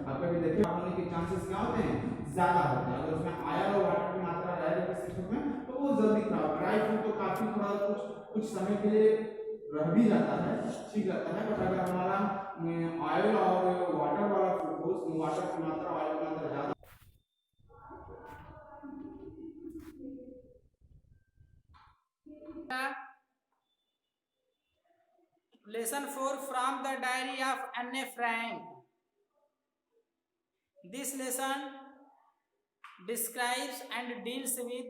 आप कभी देखिए होने के चांसेस क्या होते हैं, ज्यादा होते हैं। अगर उसमें आयल और वाटर की मात्रा रहेगी किसी फूड में तो वो जल्दी खराब, ड्राई फूड तो काफी थोड़ा कुछ समय के लिए रह भी जाता है, ठीक रहता है। बट अगर हमारा ऑयल और वाटर वाला फूड हो उसमें वाटर की मात्रा ऑयल की मात्रा ज्यादा। Lesson 4 from the diary of Anne Frank. This lesson describes and deals with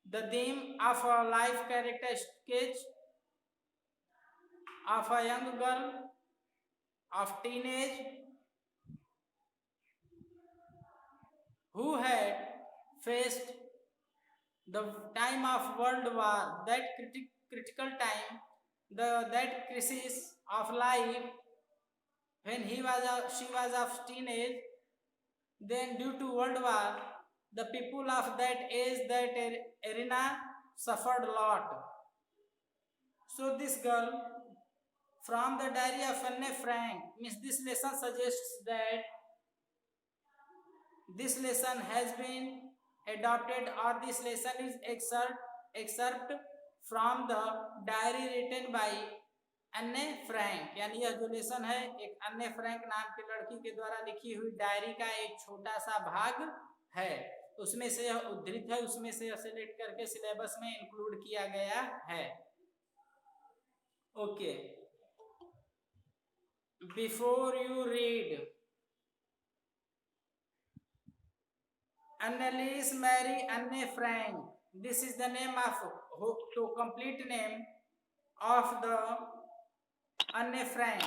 the theme of a life character sketch of a young girl of teenage who had faced the time of World War, that critical time, that crisis of life when she was of teenage. Then due to World War, the people of that age, that arena suffered a lot. So this girl from the diary of Anne Frank, means this lesson suggests that this lesson has been adopted, or this lesson is excerpt from the diary written by अन्ने Frank, यानी यह जो lesson है एक अन्ने Frank नाम की लड़की के द्वारा लिखी हुई डायरी का एक छोटा सा भाग है, उसमें से यह उद्धृत है, उसमें से यह सिलेक्ट करके सिलेबस में इंक्लूड किया गया है। Okay, before you read, Anneliese Marie Anne Frank, this is the name of, to complete name of the Anne Frank.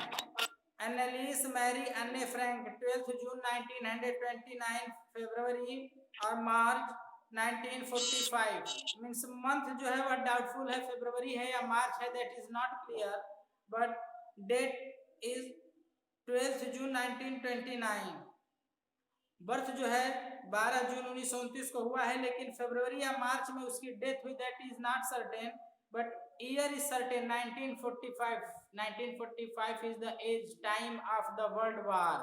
Anneliese Marie Anne Frank, 12th June 1929, February और मार्च 1945, मीन्स मंथ जो है वह doubtful है, फरवरी है या मार्च है, that is not clear, but date is 12th June 1929। Birth जो है 12 जून 1929 को हुआ है, लेकिन फरवरी या मार्च में उसकी डेथ हुई, that is not certain, but year is certain, 1945। 1945 is the age time of the world war.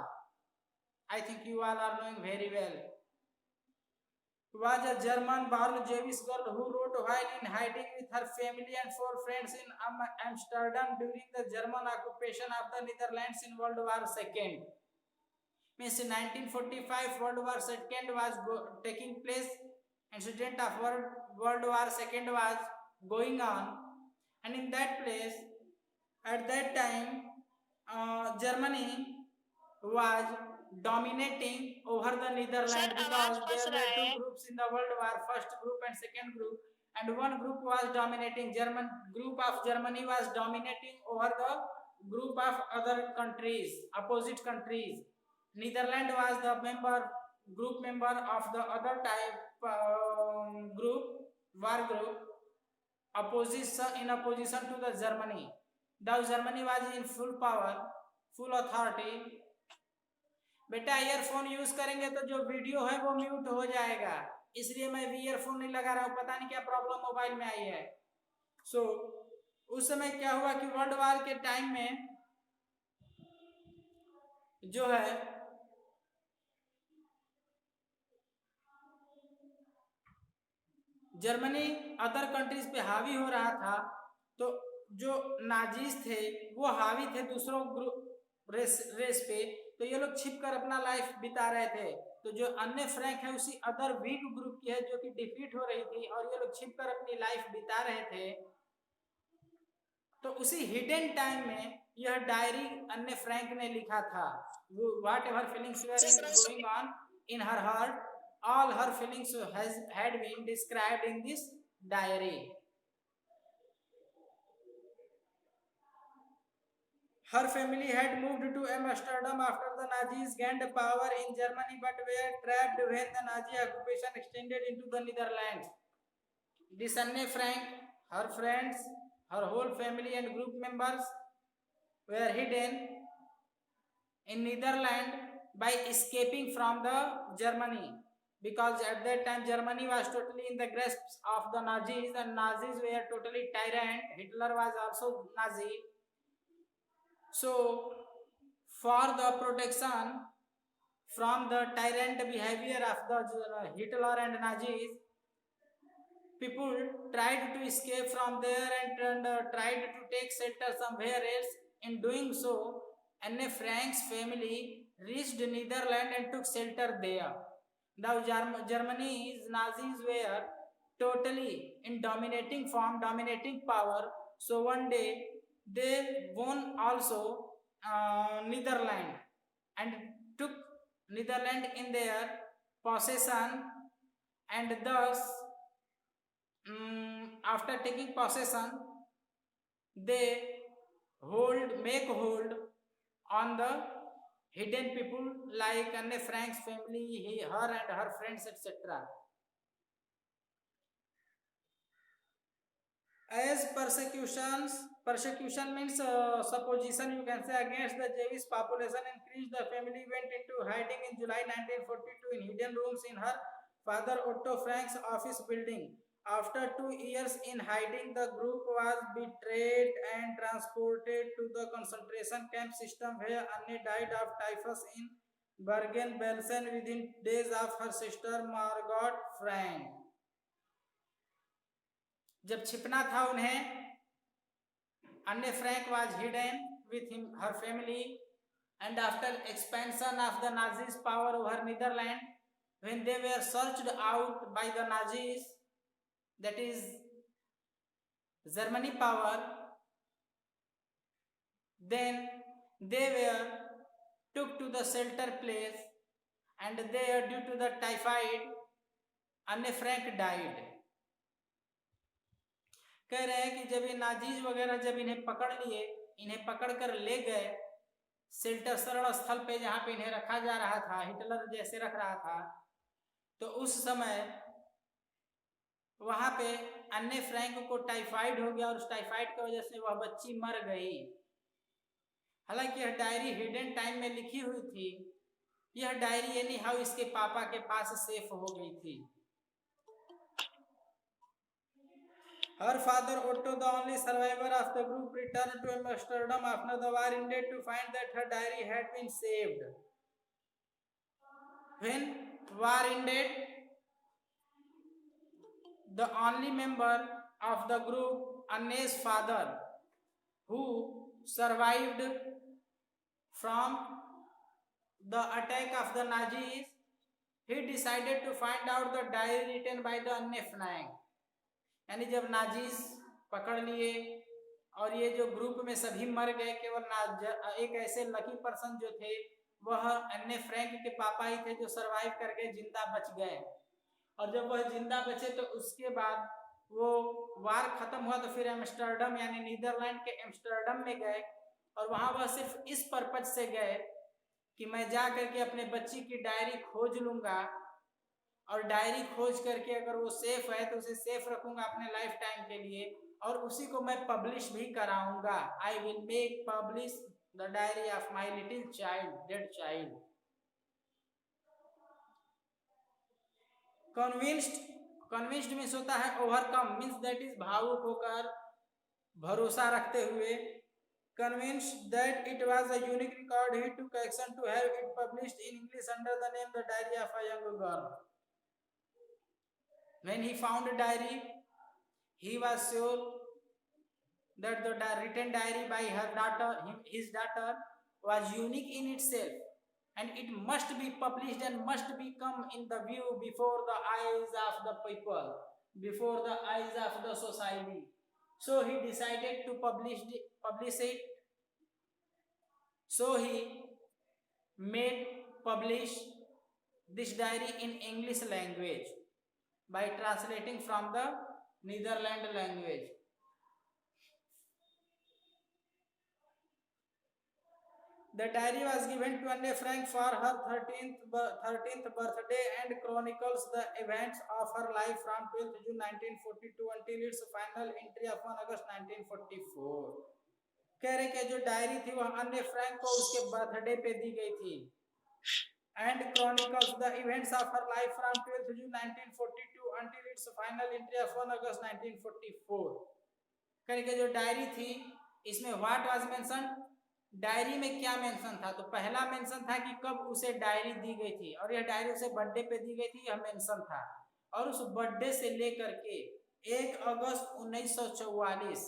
I think you all are knowing very well. Was a German born Jewish girl who wrote while in hiding with her family and 4 friends in Amsterdam during the German occupation of the Netherlands in World War II. Means in 1945 World War II was taking place, incident of World War II was going on, and in that place at that time Germany was dominating over the Netherlands, because there were 2 groups in the World War, first group and second group, and one group was dominating, German group of Germany was dominating over the group of other countries, opposite countries. Netherlands was the group member of the other type group, war group, in opposition to the Germany. Now Germany was in full power, full authority. बेटा earphone use करेंगे तो जो video है वो mute हो जाएगा, इसलिए मैं भी ईयरफोन नहीं लगा रहा हूं, पता नहीं क्या प्रॉब्लम मोबाइल में आई है। सो उस समय क्या हुआ कि वर्ल्ड वार के टाइम में जो है जर्मनी अदर कंट्रीज पे हावी हो रहा था, तो जो नाजीज थे वो हावी थे दूसरों ग्रुप रेस पे, तो ये लोग छिप कर अपना लाइफ बिता रहे थे। तो जो अन्य फ्रैंक है उसी अदर वीक ग्रुप की है जो कि डिफीट हो रही थी, और ये लोग छिप कर अपनी लाइफ बिता रहे थे। तो उसी हिडन टाइम में यह डायरी अन्य फ्रैंक ने लिखा था, what ever feelings were going on in her heart, all her feelings had been described in this diary. Her family had moved to Amsterdam after the Nazis gained power in Germany, but were trapped when the Nazi occupation extended into the Netherlands. This Anne Frank, her friends, her whole family and group members were hidden in Netherlands by escaping from the Germany, because at that time Germany was totally in the grasp of the Nazis, and Nazis were totally tyrant. Hitler was also Nazi. So for the protection from the tyrant behavior of the Hitler and Nazis, people tried to escape from there and tried to take shelter somewhere else. In doing so, Anne Frank's family reached Netherlands and took shelter there. Now Germany's Nazis were totally in dominating form, dominating power. So one day they won also Netherlands and took Netherlands in their possession, and thus after taking possession they make hold on the hidden people like Anne Frank's family, her and her friends, etc. As persecution means supposition, you can say, against the Jewish population increased, the family went into hiding in July 1942 in hidden rooms in her father Otto Frank's office building. After 2 years in hiding, the group was betrayed and transported to the concentration camp system, where Anne died of typhus in Bergen-Belsen within days of her sister Margot Frank. जब छिपना था उन्हें, अन्य Frank was hidden with her family, and after expansion of the Nazis' power over Netherlands, when they were searched out by the Nazis, that is Germany power, then they were took to the shelter place, and there due to the typhoid Anne Frank died. कह रहे हैं कि जब ये Nazis वगैरह जब इन्हें पकड़ लिए, इन्हें पकड़कर ले गए शेल्टर शरण स्थल पे जहां पे इन्हें रखा जा रहा था, हिटलर जैसे रख रहा था, तो उस समय वहां पे अन्ने फ्रैंक को टाइफाइड हो गया और उस टाइफाइड की वजह से वह बच्ची मर गई। हालांकि यह डायरी हिडन टाइम में लिखी हुई थी, यह डायरी एनी हाउ इसके पापा के पास सेफ हो गई थी। Her father Otto, the only survivor of the group, returned to Amsterdam after the war ended to find that her diary had been saved. When war ended, the only member of the group, Anne's father, who survived from the attack of the Nazis, he decided to find out the diary written by the Anne Frank. यानी जब Nazis पकड़ लिए और ये जो group में सभी मर गए, केवल एक ऐसे लकी पर्सन जो थे वह अन्ने फ्रैंक के पापा ही थे जो सरवाइव करके जिंदा बच गए। और जब वह जिंदा बचे तो उसके बाद वो वार खत्म हुआ तो फिर एम्स्टर्डम यानी नीदरलैंड के एम्स्टर्डम में गए और वहां वह सिर्फ इस पर्पज से गए कि मैं जा करके अपने बच्ची की डायरी खोज लूंगा और डायरी खोज करके अगर वो सेफ है तो उसे सेफ रखूंगा अपने लाइफ टाइम के लिए और उसी को मैं पब्लिश भी कराऊंगा। I will make publish the diary of my little child, dead child. Convinced means होता है ओवरकम, मीन्स दैट इज भावुक होकर, भरोसा रखते हुए। Convinced that it was a unique record, he took action to have it published in English under the name The Diary of a Young Girl. When he found a diary, he was sure that the written diary by his daughter, was unique in itself, and it must be published and must become in the view before the eyes of the people, before the eyes of the society. So he decided to publish it. So he publish this diary in English language by translating from the Netherlands language. The diary was given to Anne Frank for her 13th birthday and chronicles the events of her life from 12th June 1942 until its final entry of 1 August 1944. कह रहे कि जो diary थी वह अन्ने Frank को उसके birthday पे दी गई थी and chronicles the events of her life from 12th June 1942 until its final entry of 1 August 1944. कह रहे कि जो डायरी थी इसमें what was mentioned डायरी में क्या मेंशन था? तो पहला मेंशन था कि कब उसे डायरी दी गई थी, और यह डायरी उसे बर्थडे पे दी गई थी, यह मेंशन था। और उस बर्थडे से लेकर के 1 अगस्त 1944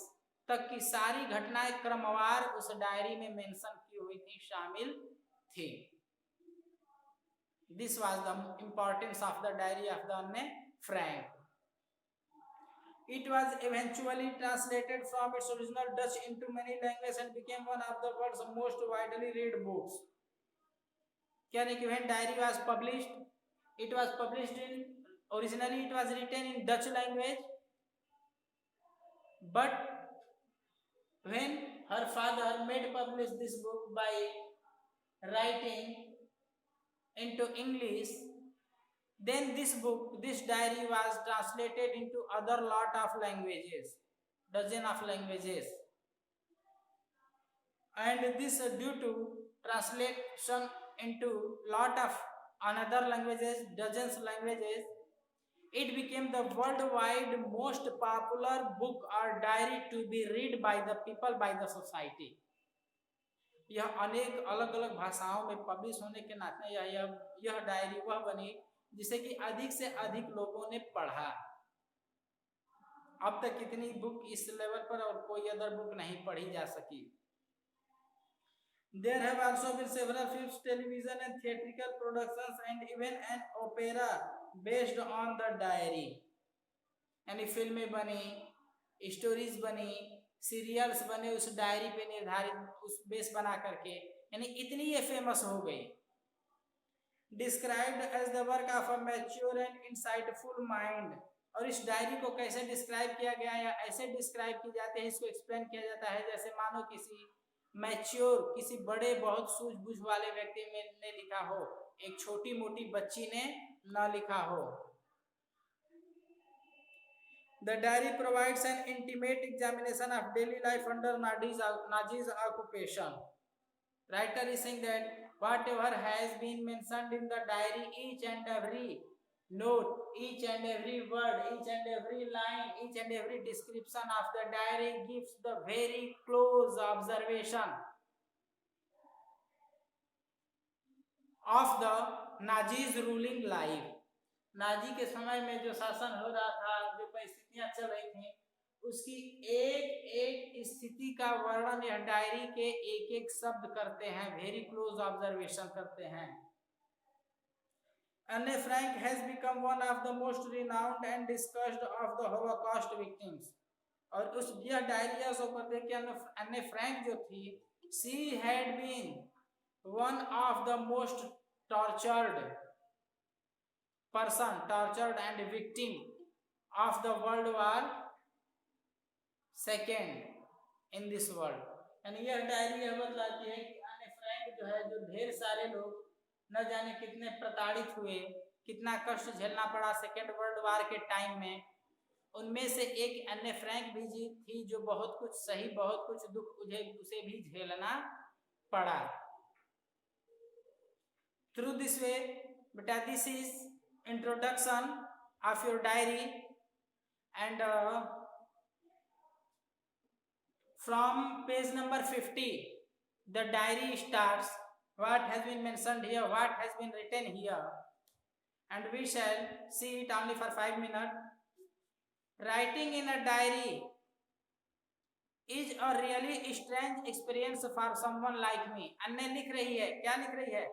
तक की सारी घटनाएं क्रमवार उस डायरी में मेंशन की हुई थी, शामिल थी। This was the importance of the diary of the अन्ने Frank. It was eventually translated from its original Dutch into many languages and became one of the world's most widely read books. When diary was published, it was published in, originally it was written in Dutch language, but when her father made publish this book by writing into English, then this diary was translated into other lot of languages, dozen of languages, and this due to translation into lot of another languages, dozens languages, it became the worldwide most popular book or diary to be read by the people, by the society. यह अनेक अलग अलग भाषाओं में publish होने के नाते यह डायरी वह बनी जिसे कि अधिक से अधिक लोगों ने पढ़ा। अब तक कितनी बुक इस लेवल पर और कोई अदर बुक नहीं पढ़ी जा सकी। There have also been several films, television and theatrical productions and even an opera based on the diary. यानी फिल्में बनी, स्टोरीज बनी, सीरियल्स बने उस डायरी पे निर्धारित उस बेस बना करके, यानी इतनी ये फेमस हो गई। Described as the work of a mature and insightful mind, और इस डायरी को कैसे डिस्क्राइब किया गया या ऐसे डिस्क्राइब की जाते हैं, इसको एक्सप्लेन किया जाता है जैसे मानो किसी मैच्योर, किसी बड़े बहुत सूझबूझ वाले व्यक्ति ने लिखा हो, एक छोटी मोटी बच्ची ने न लिखा हो। The diary provides an intimate examination of daily life under Naji's occupation. Writer is saying that whatever has been mentioned in the diary, each and every note, each and every word, each and every line, each and every description of the diary gives the very close observation of the Naji's ruling life. Nazi के समय में जो शासन हो रहा था, जो परिस्थितियां चल रही थी, उसकी एक एक स्थिति का वर्णन यह डायरी के एक एक शब्द करते हैं, वेरी क्लोज ऑब्जर्वेशन करते हैं। Anne Frank has become one of the most renowned and discussed of the Holocaust victims. और उस यह डायरी शो करते हैं कि अन्ने फ्रैंक जो थी, she had been one of the most tortured person, tortured and victim of the World War II in this world. यानी यह डायरी यह बतलाती है कि अन्ने फ्रैंक जो है, जो ढेर सारे लोग न जाने कितने प्रताड़ित हुए, कितना कष्ट झेलना पड़ा सेकेंड वर्ल्ड वार के टाइम में, उनमें से एक अन्ने फ्रैंक भी थी जो बहुत कुछ सही, बहुत कुछ दुख उसे भी झेलना पड़ा। Through this way, beta, this is introduction of your diary, and from page number 50 the diary starts, what has been mentioned here, what has been written here, and we shall see it only for 5 minutes. Writing in a diary is a really strange experience for someone like me. अन्य लिख रही है, क्या लिख रही है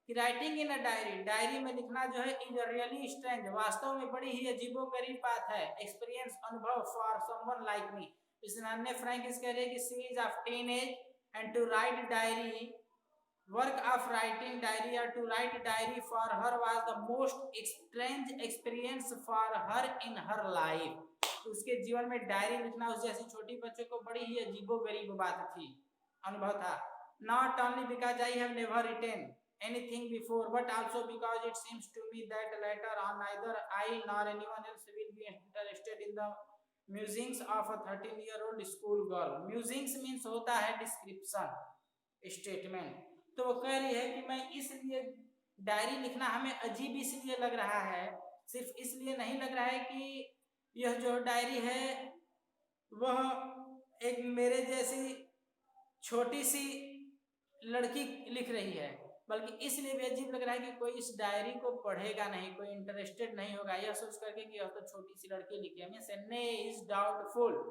कि writing in a diary, diary में लिखना जो है इज रियली स्ट्रेंज, वास्तव में बड़ी ही अजीबोगरीब बात है, एक्सपीरियंस, अनुभव, फॉर समवन लाइक मी। इसलिए अन्ने फ्रैंक इस कह रहे हैं कि she is of teenage and to write diary, work of writing diary और to write diary for her was the most strange experience for her in her life. उसके जीवन में डायरी लिखना उस जैसी छोटी बच्चे को बड़ी ही अजीबोगरीब बात थी, अनुभव था। Not only because I have never written anything before, but also because it seems to me that later on neither I nor anyone else will be interested in the musings of a 13-year-old school girl. Musings means होता है description, statement। तो वो कह रही है कि मैं इसलिए डायरी लिखना हमें अजीब इसलिए लग रहा है, सिर्फ इसलिए नहीं लग रहा है कि यह जो डायरी है वह एक मेरे जैसी छोटी सी लड़की लिख रही है, बल्कि इसलिए भी अजीब लग रहा है कि कोई इस डायरी को पढ़ेगा नहीं, कोई इंटरेस्टेड नहीं होगा, यह सोच करके कि यह तो छोटी सी लड़की लिखी है। मींस ने is doubtful,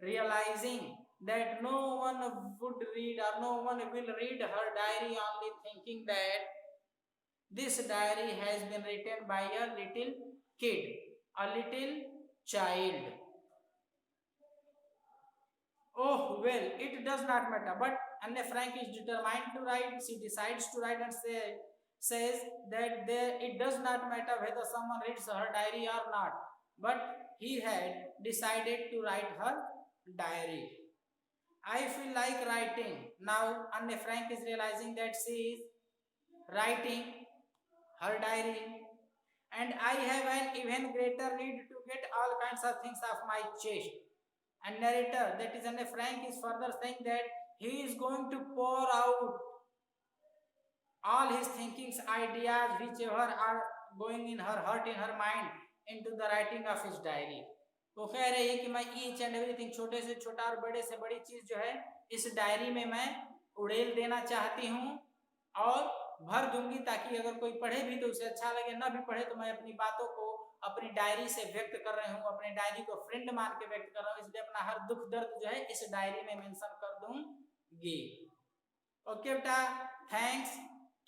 realizing that no one would read or no one will read her diary, only thinking that this diary has been written by a little kid, a little child. Oh well, it does not matter. But Anne Frank is determined to write. She decides to write and says that it does not matter whether someone reads her diary or not. But he had decided to write her diary. I feel like writing. Now Anne Frank is realizing that she is writing her diary, and I have an even greater need to get all kinds of things off my chest. And narrator, that is Anne Frank, is further saying that he is going to pour out all his thinkings, ideas, whichever are going in her heart, in her mind, into the writing of his diary. वो कह रही है कि मैं each and everything, छोटे से छोटा और बड़े से बड़ी चीज जो है इस डायरी में मैं उड़ेल देना चाहती हूँ और भर दूंगी, ताकि अगर कोई पढ़े भी तो उसे अच्छा लगे, ना भी पढ़े तो मैं अपनी बातों को अपनी डायरी से व्यक्त कर रही हूँ, अपने डायरी को फ्रेंड मान के व्यक्त कर रहा हूँ, इसलिए अपना हर दुख दर्द जो है इस डायरी में मेंशन कर दूंगी। ओके बेटा, थैंक्स।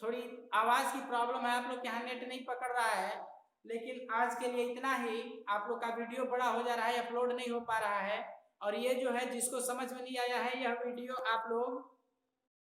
थोड़ी आवाज की प्रॉब्लम है, आप लोग के यहाँ नेट नहीं पकड़ रहा है, लेकिन आज के लिए इतना ही। आप लोग का वीडियो बड़ा हो जा रहा है, अपलोड नहीं हो पा रहा है, और ये जो है जिसको समझ में नहीं आया है यह वीडियो आप लोग